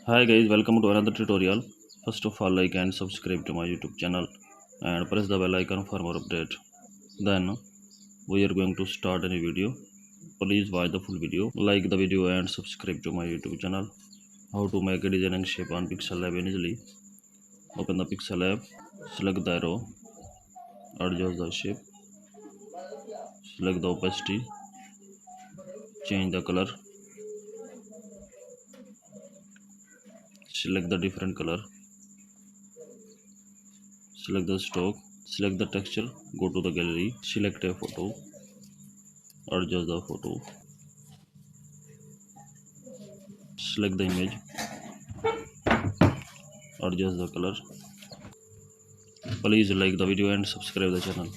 Hi guys, welcome to another tutorial. First of all, like and subscribe to my YouTube channel and press the bell icon for more update. Then we are going to start a new video. Please watch the full video, like the video and subscribe to my YouTube channel. How to make a designing shape on Pixel Lab easily. Open the Pixel Lab, select the arrow, adjust the shape, select the opacity, change the color, select the different color, select the stock, select the texture, go to the gallery, select a photo, adjust the photo, select the image, adjust the color. Please like the video and subscribe the channel.